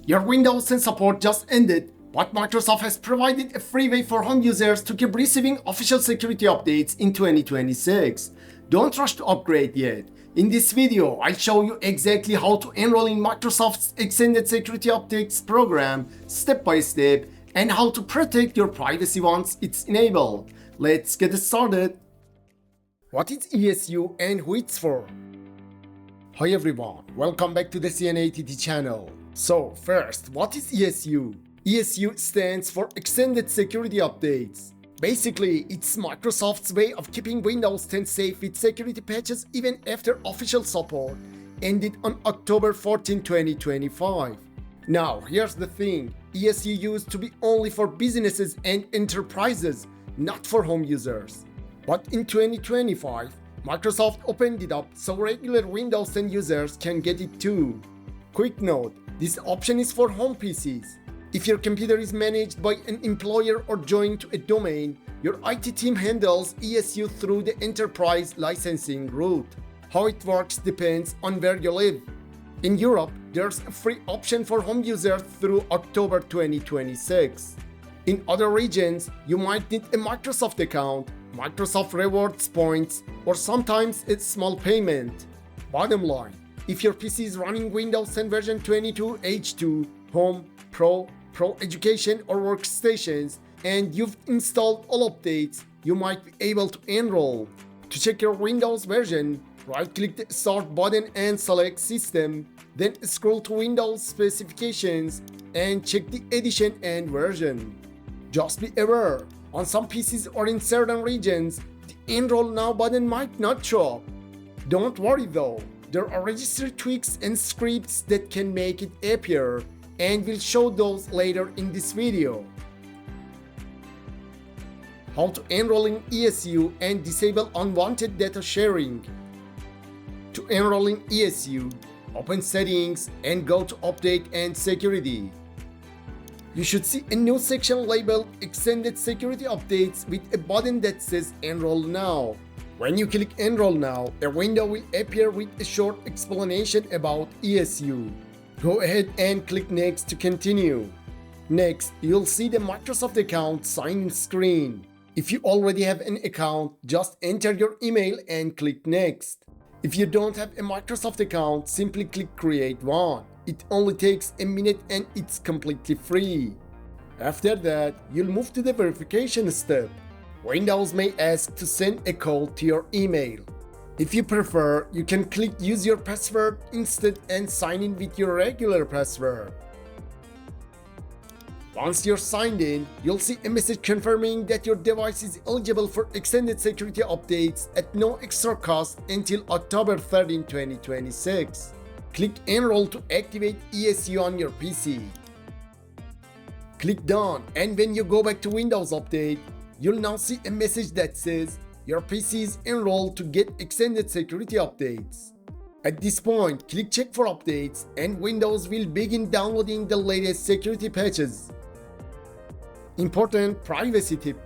Your Windows 10 support just ended, but Microsoft has provided a free way for home users to keep receiving official security updates in 2026. Don't rush to upgrade yet. In this video, I'll show you exactly how to enroll in Microsoft's Extended Security Updates program step by step and how to protect your privacy once it's enabled. Let's get started. What is ESU and who it's for? Hi everyone, welcome back to the CNATT channel. So first, what is ESU? ESU stands for Extended Security Updates. Basically, it's Microsoft's way of keeping Windows 10 safe with security patches even after official support ended on October 14, 2025. Now, here's the thing, ESU used to be only for businesses and enterprises, not for home users. But in 2025, Microsoft opened it up so regular Windows 10 users can get it too. Quick note, this option is for home PCs. If your computer is managed by an employer or joined to a domain, your IT team handles ESU through the enterprise licensing route. How it works depends on where you live. In Europe, there's a free option for home users through October 2026. In other regions, you might need a Microsoft account, Microsoft Rewards points, or sometimes a small payment. Bottom line, if your PC is running Windows 10 version 22 H2, Home, Pro, Pro Education or Workstations, and you've installed all updates, you might be able to enroll. To check your Windows version, right-click the Start button and select System, then scroll to Windows Specifications and check the edition and version. Just be aware, on some PCs or in certain regions, the Enroll Now button might not show up. Don't worry though, there are registry tweaks and scripts that can make it appear, and we'll show those later in this video. How to enroll in ESU and disable unwanted data sharing. To enroll in ESU, open Settings and go to Update and Security. You should see a new section labeled Extended Security Updates with a button that says Enroll Now. When you click Enroll Now, a window will appear with a short explanation about ESU. Go ahead and click Next to continue. Next, you'll see the Microsoft account sign-in screen. If you already have an account, just enter your email and click Next. If you don't have a Microsoft account, simply click Create one. It only takes a minute and it's completely free. After that, you'll move to the verification step. Windows may ask to send a code to your email. If you prefer, you can click Use your password instead and sign in with your regular password. Once you're signed in, you'll see a message confirming that your device is eligible for extended security updates at no extra cost until October 13, 2026. Click Enroll to activate ESU on your PC. Click Done, and when you go back to Windows Update, you'll now see a message that says your PC is enrolled to get extended security updates. At this point, click Check for updates and Windows will begin downloading the latest security patches. Important privacy tip.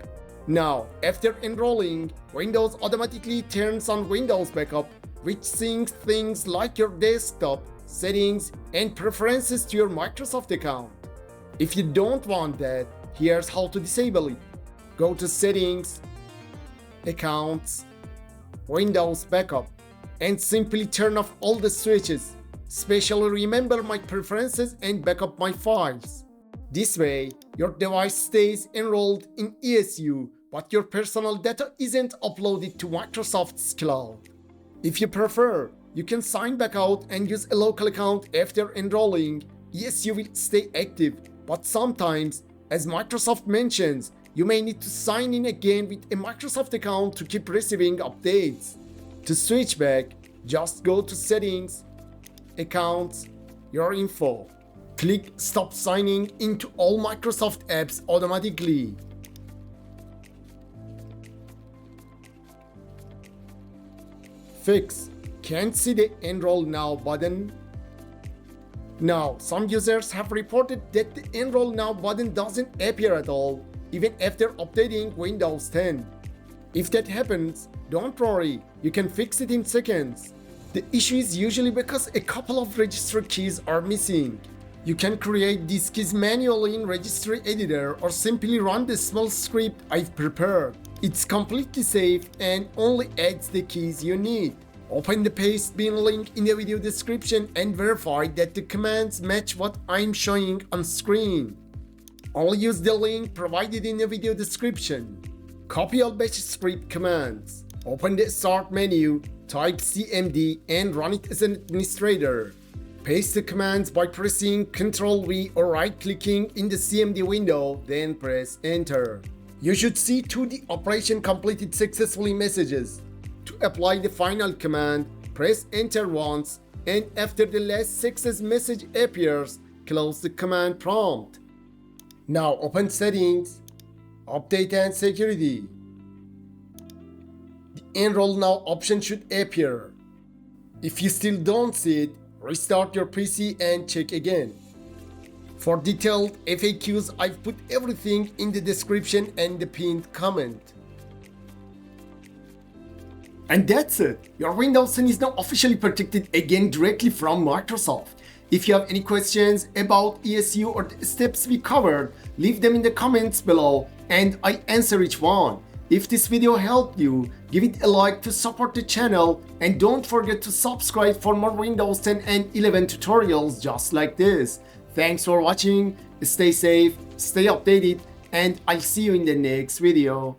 Now, after enrolling, Windows automatically turns on Windows Backup, which syncs things like your desktop, settings, and preferences to your Microsoft account. If you don't want that, here's how to disable it. Go to Settings, Accounts, Windows Backup, and simply turn off all the switches, especially remember my preferences and backup my files. This way, your device stays enrolled in ESU, but your personal data isn't uploaded to Microsoft's cloud. If you prefer, you can sign back out and use a local account after enrolling. ESU will stay active, but sometimes, as Microsoft mentions, you may need to sign in again with a Microsoft account to keep receiving updates. To switch back, just go to Settings, Accounts, Your Info. Click Stop signing into all Microsoft apps automatically. Fix. Can't see the Enroll Now button. Now, some users have reported that the Enroll Now button doesn't appear at all, even after updating Windows 10. If that happens, don't worry, you can fix it in seconds. The issue is usually because a couple of register keys are missing. You can create these keys manually in Registry Editor or simply run the small script I've prepared. It's completely safe and only adds the keys you need. Open the paste bin link in the video description and verify that the commands match what I'm showing on screen. Only use the link provided in the video description. Copy all bash script commands. Open the Start menu, type cmd and run it as an administrator. Paste the commands by pressing Ctrl+V or right-clicking in the CMD window, then press Enter. You should see 2D operation completed successfully messages. To apply the final command, press Enter once, and after the last success message appears, close the command prompt. Now open Settings, Update and Security. The Enroll Now option should appear. If you still don't see it, restart your PC and check again. For detailed FAQs, I've put everything in the description and the pinned comment. And that's it. Your Windows 10 is now officially protected again directly from Microsoft. If you have any questions about ESU or the steps we covered, leave them in the comments below and I answer each one. If this video helped you, give it a like to support the channel and don't forget to subscribe for more Windows 10 and 11 tutorials just like this. Thanks for watching, stay safe, stay updated, and I'll see you in the next video.